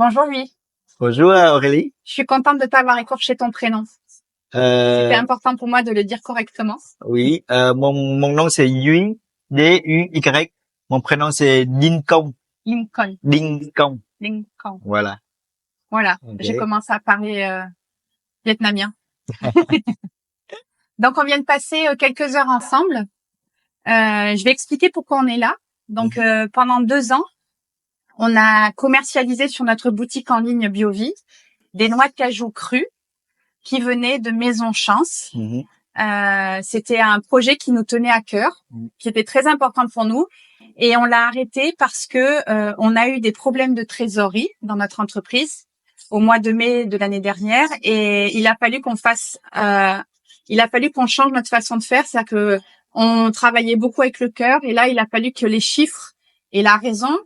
Bonjour Louis, Bonjour Aurélie. je suis contente de t'avoir écorché ton prénom. C'était important pour moi de le dire correctement. Oui, mon nom c'est Duy, D-U-Y. Mon prénom c'est Đinh Công. Lincoln. Đinh Công. Lincoln. Voilà. Voilà, j'ai Okay. commencé à parler vietnamien. Donc on vient de passer quelques heures ensemble. Je vais expliquer pourquoi on est là. Donc pendant 2 ans, on a commercialisé sur notre boutique en ligne BioVie des noix de cajou crues qui venaient de Maison Chance. C'était un projet qui nous tenait à cœur, qui était très important pour nous, et on l'a arrêté parce que on a eu des problèmes de trésorerie dans notre entreprise au mois de mai de l'année dernière, et il a fallu qu'on change notre façon de faire, c'est-à-dire que on travaillait beaucoup avec le cœur, et là il a fallu que les chiffres et la raison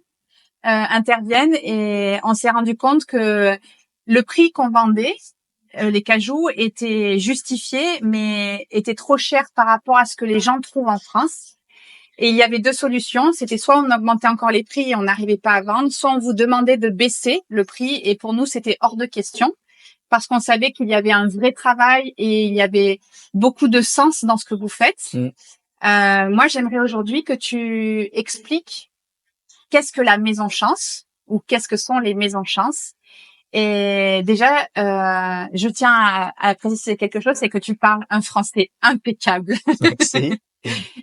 interviennent, et on s'est rendu compte que le prix qu'on vendait les cajous étaient justifiés, mais étaient trop chers par rapport à ce que les gens trouvent en France. Et il y avait 2 solutions. C'était soit on augmentait encore les prix et on n'arrivait pas à vendre, soit on vous demandait de baisser le prix. Et pour nous, c'était hors de question parce qu'on savait qu'il y avait un vrai travail et il y avait beaucoup de sens dans ce que vous faites. Moi, j'aimerais aujourd'hui que tu expliques qu'est-ce que la Maison Chance ou qu'est-ce que sont les Maisons Chance. Et déjà, je tiens à préciser quelque chose, c'est que tu parles un français impeccable. Merci.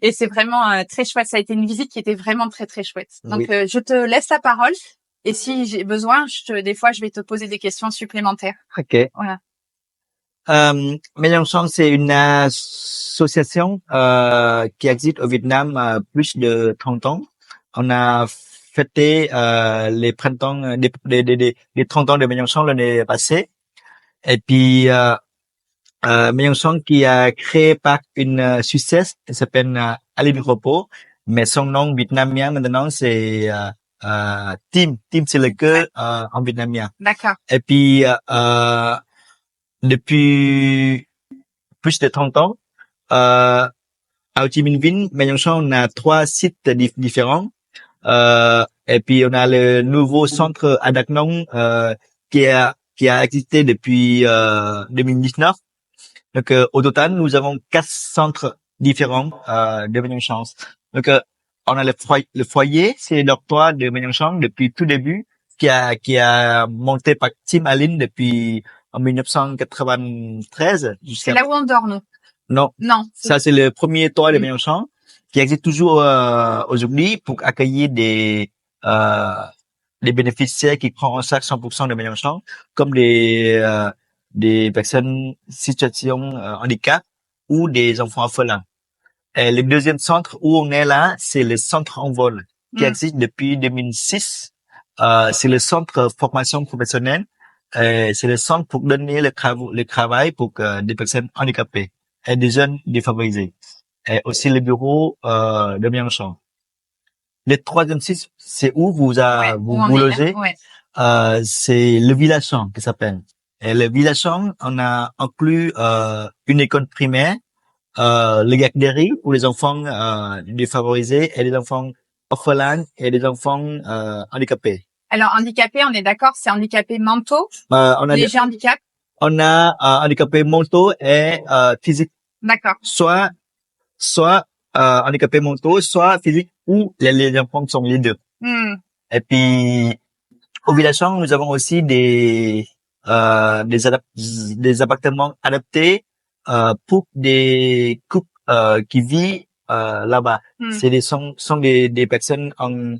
Et c'est vraiment très chouette. Ça a été une visite qui était vraiment très, très chouette. Donc, Oui. je te laisse la parole. Et si j'ai besoin, des fois, je vais te poser des questions supplémentaires. Ok. Voilà. Maison Chance, c'est une association qui existe au Vietnam plus de 30 ans. On a fêté les printemps des 30 ans de Maison Chance l'année passée. Et puis Maison Chance qui a créé par une Suissesse, elle s'appelle Aline Repos, mais son nom vietnamien maintenant c'est Tim. Tim c'est le cœur en vietnamien. D'accord. Et puis depuis plus de 30 ans, à Ho Chi Minh Ville, Maison Chance on a 3 sites différents. Et puis on a le nouveau centre à Đắk Nông qui a existé depuis 2019. Donc au total, nous avons 4 centres différents de Maison Chance. Donc on a le foyer, c'est l'octroi de Maison Chance depuis tout début, qui a monté par Tim Allen depuis en 1993 C'est là où on dort, nous. Non, Non. ça c'est le premier toit de Maison Chance qui existe toujours aujourd'hui pour accueillir des bénéficiaires qui prennent en charge 100% de Maison Chance, comme des personnes situation handicap ou des enfants orphelins. Et le deuxième centre où on est là, c'est le centre en vol qui existe depuis 2006. C'est le centre formation professionnelle. C'est le centre pour donner le travail pour des personnes handicapées et des jeunes défavorisés. Et aussi le bureau de Maison Chance. Le troisième site, c'est où vous logez. Ouais. C'est le village Chance qui s'appelle. Et le village Chance, on a inclus une école primaire, le garderie pour les enfants défavorisés et les enfants orphelins et les enfants handicapés. Alors, handicapé, on est d'accord, c'est handicapé mentaux, léger handicap. On a handicapé mentaux et physique. D'accord. Soit handicapés mentaux, soit physique, ou les enfants sont les deux. Et puis au village Chance, nous avons aussi des appartements adaptés pour des couples qui vivent là-bas. Sont des personnes en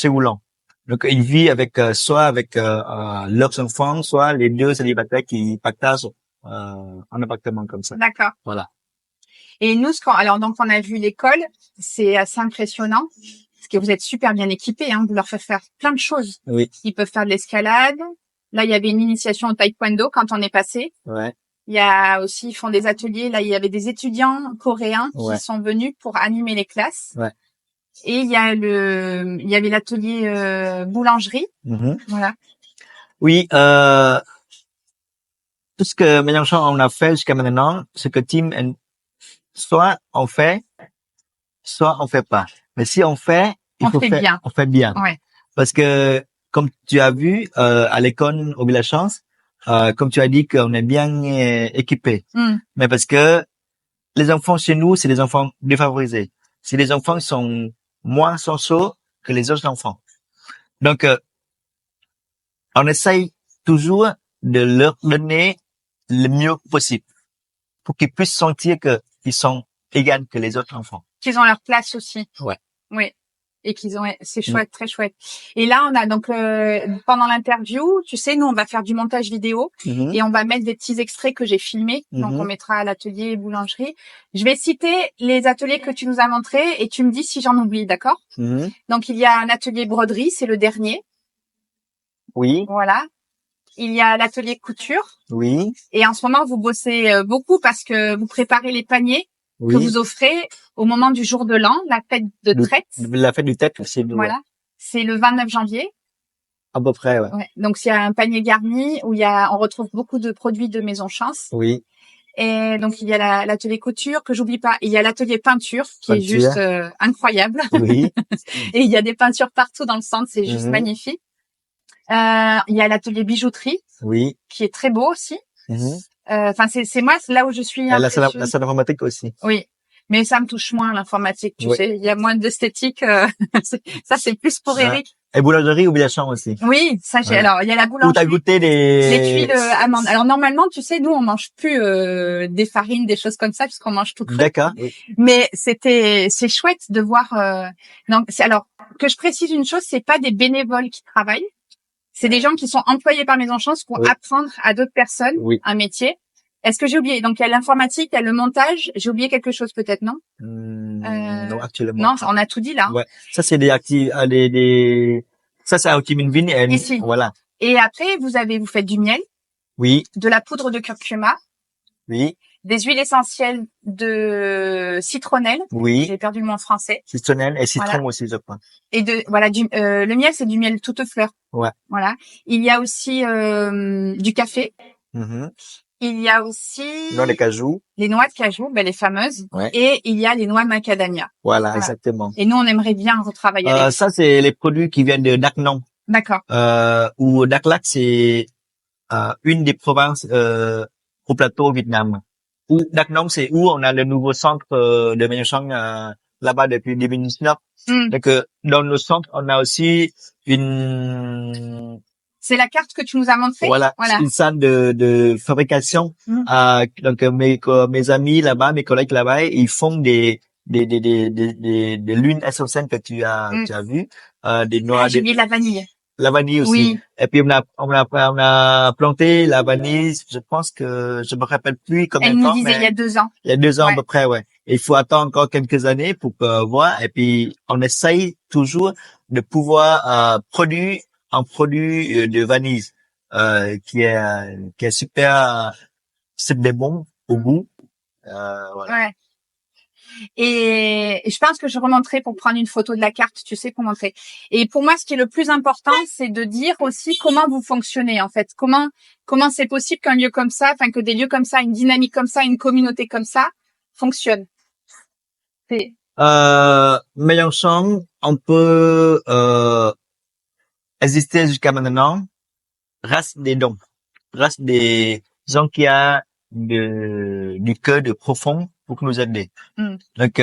roulant. Donc ils vivent avec soit avec leurs enfants, soit les deux célibataires qui partagent un appartement comme ça. D'accord. Voilà. Et nous, alors donc on a vu l'école, c'est assez impressionnant parce que vous êtes super bien équipés, hein, vous leur faites faire plein de choses. Oui. Ils peuvent faire de l'escalade. Là, il y avait une initiation au taekwondo quand on est passé. Ouais. Il y a aussi, ils font des ateliers. Là, il y avait des étudiants coréens qui sont venus pour animer les classes. Ouais. Et il y avait l'atelier boulangerie. Voilà. Oui, tout ce que Maison Chance on a fait jusqu'à maintenant, ce que Tim, soit on fait pas. Mais si on fait, on fait bien. Ouais. Parce que comme tu as vu à l'école au Village Chance, comme tu as dit qu'on est bien équipé. Mais parce que les enfants chez nous, c'est des enfants défavorisés. C'est des enfants qui sont moins sociaux que les autres enfants. Donc, on essaye toujours de leur donner le mieux possible pour qu'ils puissent sentir qu'ils sont égaux que les autres enfants. Qu'ils ont leur place aussi. Ouais. Oui. Et qu'ils ont, c'est chouette, très chouette. Et là, on a donc pendant l'interview, tu sais, nous on va faire du montage vidéo et on va mettre des petits extraits que j'ai filmés. Donc on mettra à l'atelier boulangerie. Je vais citer les ateliers que tu nous as montrés et tu me dis si j'en oublie, d'accord? Donc il y a un atelier broderie, c'est le dernier. Oui. Voilà. Il y a l'atelier couture. Oui. Et en ce moment, vous bossez beaucoup parce que vous préparez les paniers Oui. que vous offrez au moment du jour de l'an, la fête de traite. La fête du traite, c'est voilà. Ouais. C'est le 29 janvier. À peu près, ouais. Ouais. Donc, il y a un panier garni où on retrouve beaucoup de produits de Maison Chance. Oui. Et donc, il y a l'atelier couture que j'oublie pas. Il y a l'atelier peinture qui est juste incroyable. Oui. Et il y a des peintures partout dans le centre. C'est juste magnifique. Il y a l'atelier bijouterie. Oui. Qui est très beau aussi. Enfin, c'est moi, c'est là où je suis. La salle informatique aussi. Oui. Mais ça me touche moins, l'informatique, tu sais. Il y a moins d'esthétique. Ça, c'est plus pour Eric. Et boulangerie ou Villachon aussi. Oui, ça, alors, il y a la boulangerie. Où t'as goûté les tuiles amandes. Alors, normalement, tu sais, nous, on mange plus, des farines, des choses comme ça, puisqu'on mange tout cru. D'accord. Oui. Mais c'est chouette de voir, non, alors, que je précise une chose, c'est pas des bénévoles qui travaillent. C'est des gens qui sont employés par Maison Chance pour apprendre à d'autres personnes un métier. Est-ce que j'ai oublié? Donc, il y a l'informatique, il y a le montage. J'ai oublié quelque chose peut-être, non? Non, actuellement. Non, on a tout dit là. Ouais. Ça, c'est ça, c'est à Ho Chi Minh Vinh. Ici. Voilà. Et après, vous faites du miel. Oui. De la poudre de curcuma. Oui. Des huiles essentielles de citronnelle. Oui. J'ai perdu le mot en français. Citronnelle et citron aussi, je crois. Et le miel, c'est du miel toute fleur. Ouais. Voilà. Il y a aussi du café. Il y a aussi les cajou. Les noix de cajou, les fameuses. Ouais. Et il y a les noix macadamia. Voilà, exactement. Et nous, on aimerait bien retravailler avec. Ça, c'est les produits qui viennent de Dak Nong. D'accord. Où Dak Lak, c'est une des provinces au plateau au Vietnam. Où Dak Nong, c'est où on a le nouveau centre de Mae Chong là-bas depuis 2019. Donc dans nos centres, on a aussi une. C'est la carte que tu nous as montrée. Voilà. Une salle de fabrication. Donc mes amis là-bas, mes collègues là-bas, ils font des lunes essentielles que tu as vu, des noix. J'ai oublié la vanille. La vanille aussi. Oui. Et puis on a planté la vanille. Je pense que je me rappelle plus combien de temps. Elle nous disait il y a 2 ans. Il y a 2 ans à peu près, ouais. Et il faut attendre encore quelques années pour voir. Et puis on essaye toujours de pouvoir produire un produit de vanille qui est super, c'est des bons au goût. Voilà. Ouais. Et je pense que je remonterai pour prendre une photo de la carte, tu sais, pour montrer. Et pour moi, ce qui est le plus important, c'est de dire aussi comment vous fonctionnez, en fait. Comment c'est possible qu'un lieu comme ça, enfin, que des lieux comme ça, une dynamique comme ça, une communauté comme ça, fonctionne. Mae Chong, on peut, exister jusqu'à maintenant grâce des dons, grâce des gens qui a du cœur de profond pour nous aider. Donc,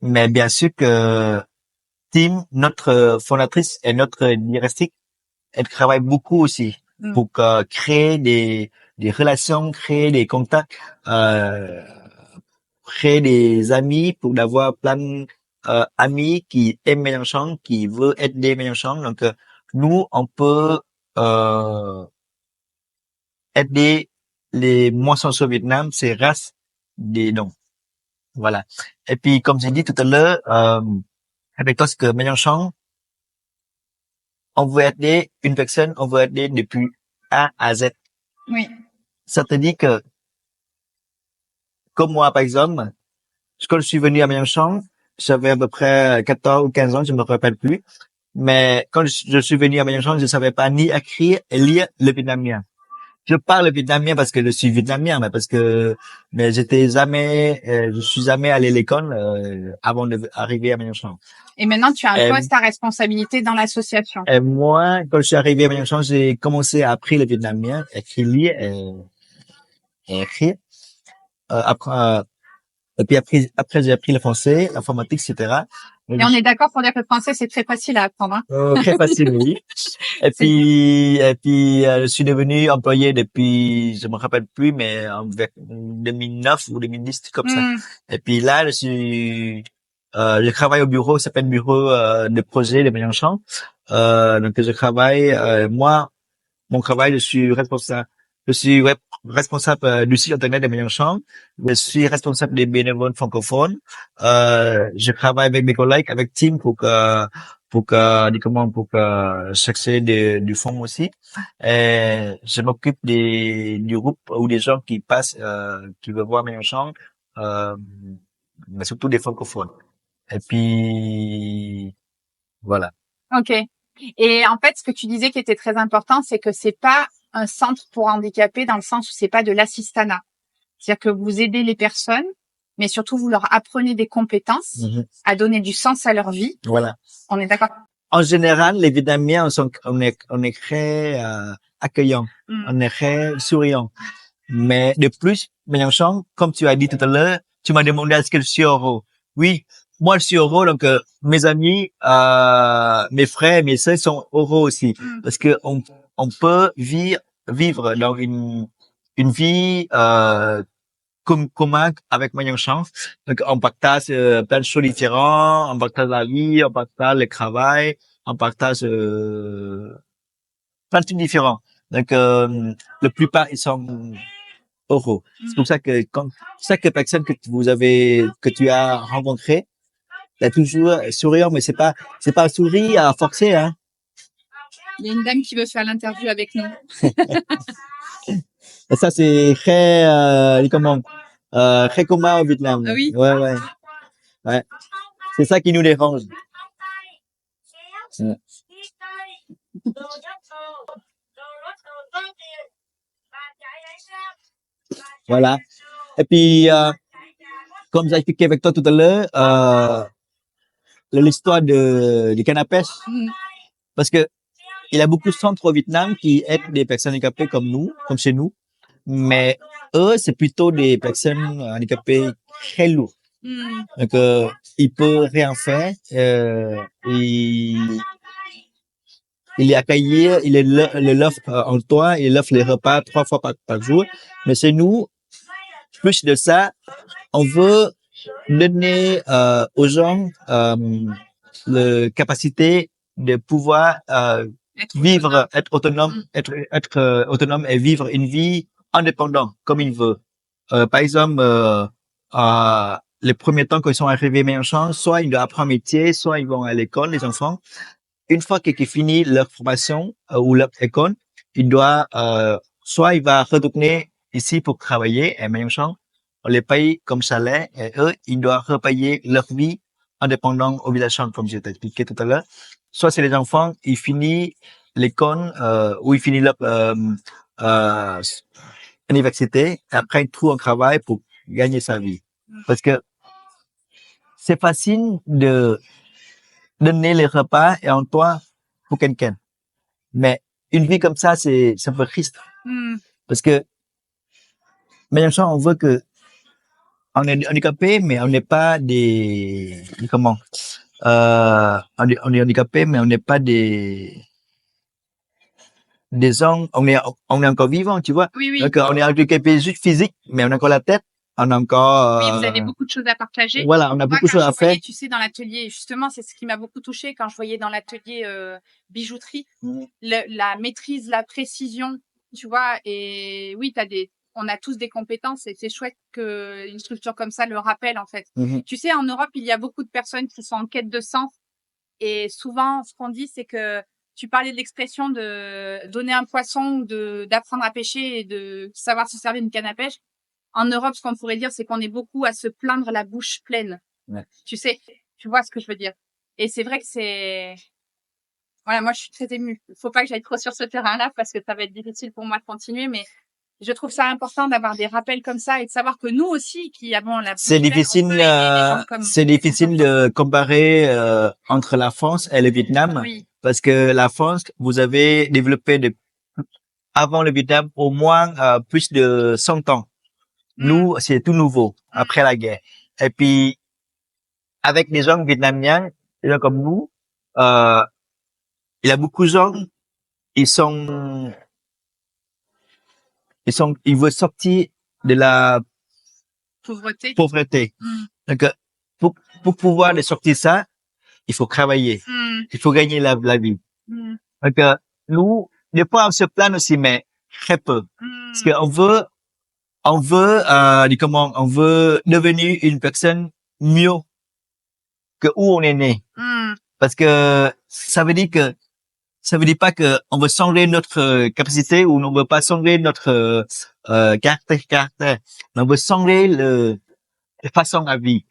mais bien sûr que Tim, notre fondatrice et notre directrice, elle travaille beaucoup aussi pour créer des relations, créer des contacts, créer des amis, pour d'avoir plein amis qui aiment Mae Chong, qui veulent aider Mae Chong. Donc, nous, on peut aider les moissons au Vietnam, c'est grâce des dons. Voilà. Et puis, comme j'ai dit tout à l'heure, avec toi, ce que Mae Chong, on veut aider une personne, on veut aider depuis A à Z. Oui. Ça te dit que, comme moi, par exemple, quand je suis venu à Mae Chong, j'avais à peu près 14 ou 15 ans, je me rappelle plus. Mais quand je suis venu à Mae Chong, je savais pas ni écrire et lire le vietnamien. je parle vietnamien parce que je suis vietnamien, mais je suis jamais allé à l'école avant d'arriver à Mélenchon. Et maintenant, tu as un Et, poste à responsabilité dans l'association. et moi, quand je suis arrivé à Mélenchon, j'ai commencé à apprendre le vietnamien, écrire, lire et écrire. Après, et puis après j'ai appris le français, l'informatique, etc. Et on est d'accord pour dire que le français, c'est très facile à apprendre. Hein. Très facile, oui. Je suis devenu employé depuis, je me rappelle plus, mais en 2009 ou 2010, comme ça. Et puis là, je travaille au bureau, ça s'appelle bureau de projet de Mélenchon. Donc je travaille, mon travail, je suis responsable du site internet de Mélenchon. Je suis responsable des bénévoles francophones. Je travaille avec mes collègues, avec Tim pour que chercher du fonds aussi. Et je m'occupe du groupe ou des gens qui passent, qui veulent voir Mélenchon, euh, mais surtout des francophones. Et puis, voilà. Ok. Et en fait, ce que tu disais qui était très important, c'est que c'est pas un centre pour handicapés dans le sens où c'est pas de l'assistanat. C'est-à-dire que vous aidez les personnes, mais surtout vous leur apprenez des compétences à donner du sens à leur vie. Voilà. On est d'accord? En général, les Vietnamiens on est très accueillants, on est très souriants. Mais de plus, Mélenchon, comme tu as dit tout à l'heure, tu m'as demandé est-ce que je suis heureux. Oui, moi je suis heureux, donc mes amis, mes frères, mes sœurs sont heureux aussi, parce que on peut vivre dans une vie commun avec Mélenchon. Donc on partage plein de choses différentes, on partage la vie, on partage le travail, on partage plein de trucs différents. Donc la plupart ils sont euros. C'est pour ça que quand chaque personne que tu as rencontré, t'as toujours sourire, mais c'est pas un sourire à forcer, hein. Il y a une dame qui veut faire l'interview avec nous. Et ça, c'est très, très commun au Vietnam. Ah oui? Ouais. C'est ça qui nous dérange. Ouais. Voilà. Et puis, comme j'ai expliqué avec toi tout à l'heure, l'histoire du canne à pêche. Parce que il y a beaucoup de centres au Vietnam qui aident des personnes handicapées comme nous, comme chez nous. Mais eux, c'est plutôt des personnes handicapées très lourdes. Donc, il peut rien faire. Il est accueilli, il offre en toit, il offre les repas 3 fois par jour. Mais chez nous, plus de ça, on veut donner aux gens la capacité de pouvoir être autonome et vivre une vie indépendante comme il veut. Par exemple, les premiers temps qu'ils sont arrivés à Mélenchon, soit ils doivent apprendre un métier, soit ils vont à l'école, les enfants. Une fois qu'ils finissent leur formation ou leur école, ils doivent soit il va retourner ici pour travailler à Mélenchon, on les paye comme salaire et eux, ils doivent repayer leur vie indépendante au village, comme je t'ai expliqué tout à l'heure. Soit c'est les enfants, ils finissent l'école ou ils finissent leur euh, université et après ils trouvent un travail pour gagner sa vie. Parce que c'est facile de donner les repas et un toit pour quelqu'un. Mais une vie comme ça, c'est un peu triste. Parce que Mélenchon, on veut que on est handicapé, mais on n'est pas on est handicapé, mais on n'est pas des gens, on est encore vivant, tu vois. Oui. Donc, on est handicapé juste physique, mais on a encore la tête, on a encore, oui, vous avez beaucoup de choses à partager. Voilà, on a beaucoup de choses à faire. Tu sais, dans l'atelier, justement, c'est ce qui m'a beaucoup touchée quand je voyais dans l'atelier bijouterie, la maîtrise, la précision, tu vois. Et oui, on a tous des compétences et c'est chouette que une structure comme ça le rappelle, en fait. Tu sais, en Europe, il y a beaucoup de personnes qui sont en quête de sens. Et souvent, ce qu'on dit, c'est que tu parlais de l'expression de donner un poisson ou d'apprendre à pêcher et de savoir se servir d'une canne à pêche. En Europe, ce qu'on pourrait dire, c'est qu'on est beaucoup à se plaindre la bouche pleine. Ouais. Tu sais, tu vois ce que je veux dire. Et c'est vrai que voilà, moi, je suis très émue. Faut pas que j'aille trop sur ce terrain-là parce que ça va être difficile pour moi de continuer, mais je trouve ça important d'avoir des rappels comme ça et de savoir que nous aussi, qui avons la bouche pleine, on peut aider des gens comme C'est difficile de comparer entre la France et le Vietnam oui. parce que la France, vous avez développé avant le Vietnam au moins plus de 100 ans. Nous, c'est tout nouveau après la guerre. Et puis avec des gens vietnamiens, des gens comme nous, euh, il y a beaucoup de gens, ils sont, ils veulent sortir de la Pauvreté. pauvreté. Donc, pour pouvoir les sortir ça, il faut travailler. Il faut gagner la vie. Donc, nous, des fois, on se plaint aussi, mais très peu. Parce on veut, comment, on veut devenir une personne mieux que où on est né. Parce que ça veut dire pas que on veut changer notre capacité ou on veut pas changer notre caractère. On veut changer la façon à vivre.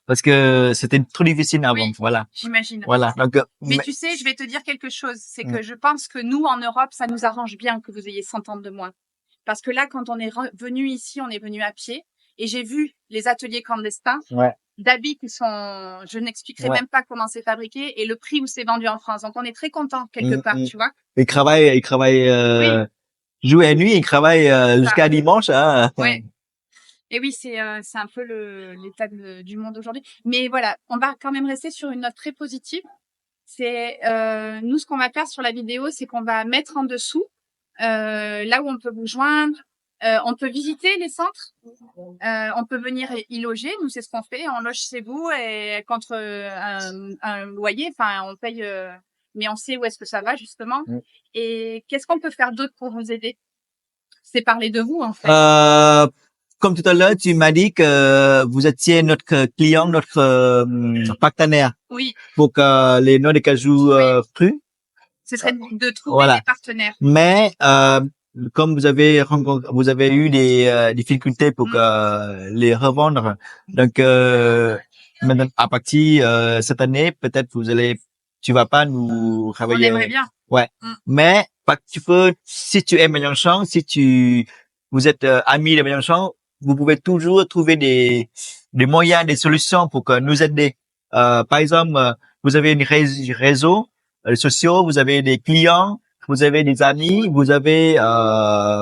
Parce que c'était trop difficile avant. Oui, voilà. J'imagine. Voilà. Donc, Mais tu sais, je vais te dire quelque chose. C'est que je pense que nous, en Europe, ça nous arrange bien que vous ayez 100 ans de moins. Parce que là, quand on est venu ici, on est venu à pied. Et j'ai vu les ateliers clandestins ouais. d'habits qui sont, je n'expliquerai même pas comment c'est fabriqué et le prix où c'est vendu en France. Donc, on est très content quelque part, tu vois. Ils travaillent jour et nuit, ils travaillent jusqu'à dimanche. Hein. Ouais. Et oui, c'est un peu l'état du monde aujourd'hui. Mais voilà, on va quand même rester sur une note très positive. C'est nous, ce qu'on va faire sur la vidéo, c'est qu'on va mettre en dessous là où on peut vous joindre. On peut visiter les centres. On peut venir y loger. Nous, c'est ce qu'on fait. On loge chez vous et contre un loyer. Enfin, on paye, mais on sait où est-ce que ça va justement. Et qu'est-ce qu'on peut faire d'autre pour vous aider? C'est parler de vous, en fait. Comme tout à l'heure, tu m'as dit que vous étiez notre client, notre partenaire. Oui. Pour que les noix de cajou crus. Ce serait de trouver des partenaires. Mais comme vous avez eu des difficultés pour les revendre, donc maintenant à partir cette année, peut-être tu vas pas nous travailler. On aimerait bien. Ouais. Mais tu peux, si tu aimes Mélenchon, vous êtes amis de Mélenchon, vous pouvez toujours trouver des moyens, des solutions pour que nous aider. Par exemple, vous avez une réseau sociaux, vous avez des clients, vous avez des amis, vous avez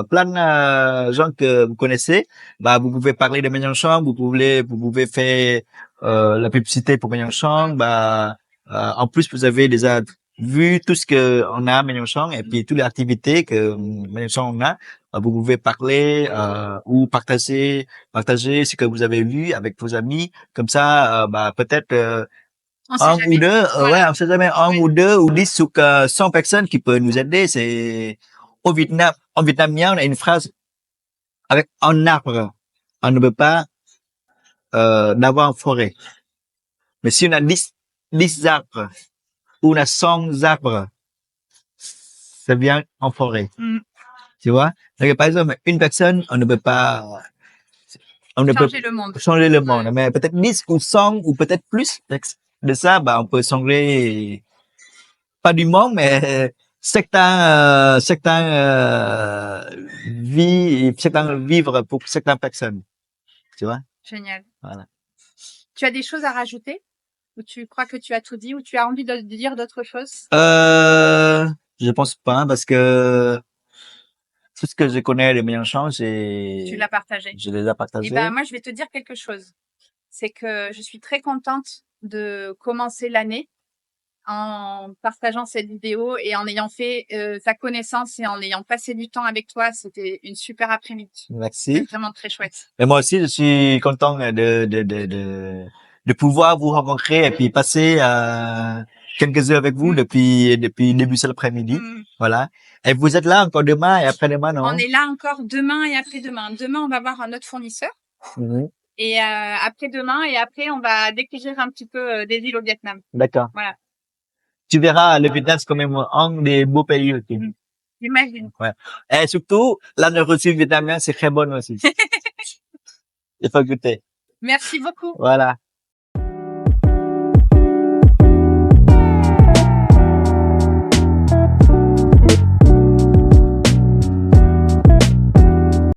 plein de gens que vous connaissez. Bah, vous pouvez parler de Mélenchon, vous pouvez faire la publicité pour Mélenchon. Bah, en plus, vous avez déjà vu tout ce que on a à Mélenchon et puis toutes les activités que Mélenchon on a. Vous pouvez parler ou partager ce que vous avez vu avec vos amis. Comme ça, bah peut-être un ou deux, ouais, on sait jamais, un ou deux ou 10 sur 100 personnes qui peuvent nous aider. C'est au Vietnam, en vietnamien, on a une phrase avec un arbre, on ne peut pas d'avoir une forêt. Mais si on a 10 arbres ou on a 100 arbres, ça vient en forêt. Tu vois? Donc, par exemple, une personne, on ne peut pas changer le monde. Mais peut-être 10 ou 100 ou peut-être plus de ça, bah, on peut changer pas du monde, mais certains vivre pour certaines personnes. Tu vois? Génial. Voilà. Tu as des choses à rajouter? Ou tu crois que tu as tout dit? Ou tu as envie de dire d'autres choses? Je pense pas, parce que tout ce que je connais de Mélenchon, tu l'as partagé. Je les ai partagés. Et ben, moi, je vais te dire quelque chose. C'est que je suis très contente de commencer l'année en partageant cette vidéo et en ayant fait ta connaissance et en ayant passé du temps avec toi. C'était une super après-midi. Merci. C'est vraiment très chouette. Et moi aussi, je suis content de pouvoir vous rencontrer et puis passer quelques heures avec vous depuis début cet après-midi. Voilà. Et vous êtes là encore demain et après-demain, non? On est là encore demain et après-demain. Demain, on va voir un autre fournisseur. Et après-demain et après, on va découvrir un petit peu des îles au Vietnam. D'accord. Voilà. Tu verras, le Vietnam, c'est quand même un des beaux pays aussi. J'imagine. Ouais. Et surtout, la nourriture vietnamienne, c'est très bonne aussi. Il faut goûter. Merci beaucoup. Voilà.